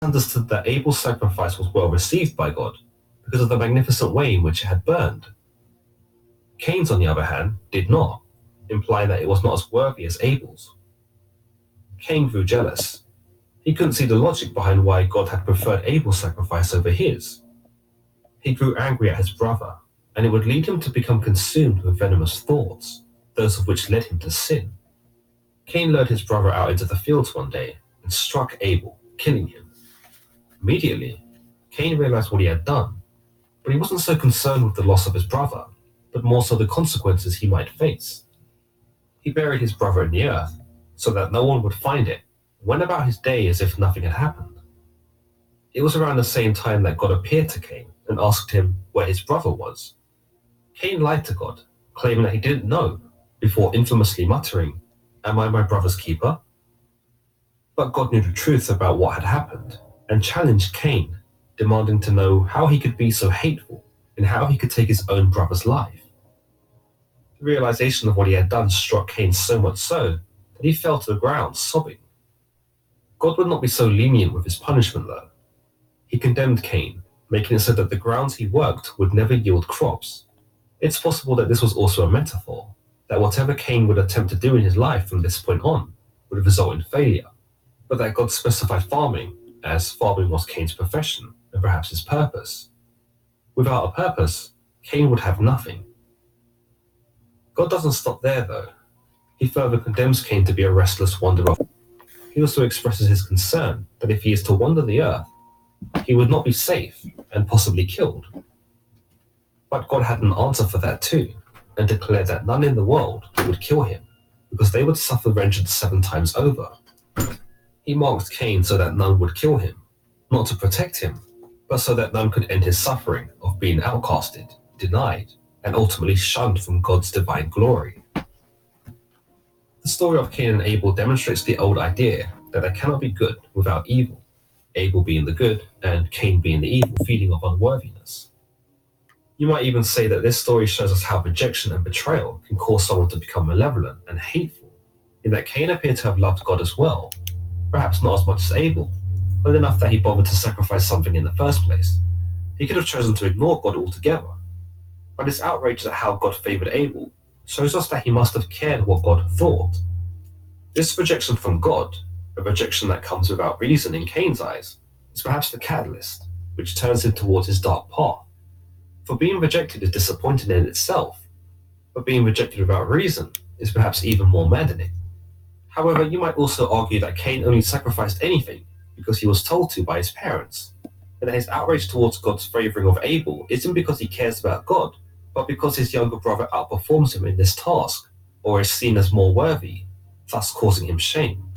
understood that Abel's sacrifice was well received by God because of the magnificent way in which it had burned. Cain's, on the other hand, did not, implying that it was not as worthy as Abel's. Cain grew jealous. He couldn't see the logic behind why God had preferred Abel's sacrifice over his. He grew angry at his brother, and it would lead him to become consumed with venomous thoughts, those of which led him to sin. Cain lured his brother out into the fields one day and struck Abel, killing him. Immediately, Cain realized what he had done, but he wasn't so concerned with the loss of his brother, but more so the consequences he might face. He buried his brother in the earth so that no one would find it, and went about his day as if nothing had happened. It was around the same time that God appeared to Cain and asked him where his brother was. Cain lied to God, claiming that he didn't know, before infamously muttering, "Am I my brother's keeper?" But God knew the truth about what had happened and challenged Cain, demanding to know how he could be so hateful and how he could take his own brother's life. The realization of what he had done struck Cain so much so that he fell to the ground sobbing. God would not be so lenient with his punishment though. He condemned Cain, making it so that the grounds he worked would never yield crops. It's possible that this was also a metaphor, that whatever Cain would attempt to do in his life from this point on would result in failure, but that God specified farming, as farming was Cain's profession and perhaps his purpose. Without a purpose, Cain would have nothing. God doesn't stop there though. He further condemns Cain to be a restless wanderer. He also expresses his concern that if he is to wander the earth, he would not be safe and possibly killed. But God had an answer for that too, and declared that none in the world would kill him, because they would suffer vengeance 7 times over. He marked Cain so that none would kill him, not to protect him, but so that none could end his suffering of being outcasted, denied, and ultimately shunned from God's divine glory. The story of Cain and Abel demonstrates the old idea that there cannot be good without evil, Abel being the good and Cain being the evil feeling of unworthiness. You might even say that this story shows us how rejection and betrayal can cause someone to become malevolent and hateful, in that Cain appeared to have loved God as well, perhaps not as much as Abel, but enough that he bothered to sacrifice something in the first place. He could have chosen to ignore God altogether, but his outrage at how God favored Abel shows us that he must have cared what God thought. This rejection from God, a rejection that comes without reason in Cain's eyes, is perhaps the catalyst, which turns him towards his dark path. For being rejected is disappointing in itself, but being rejected without reason is perhaps even more maddening. However, you might also argue that Cain only sacrificed anything because he was told to by his parents, and that his outrage towards God's favoring of Abel isn't because he cares about God, but because his younger brother outperforms him in this task, or is seen as more worthy, thus causing him shame.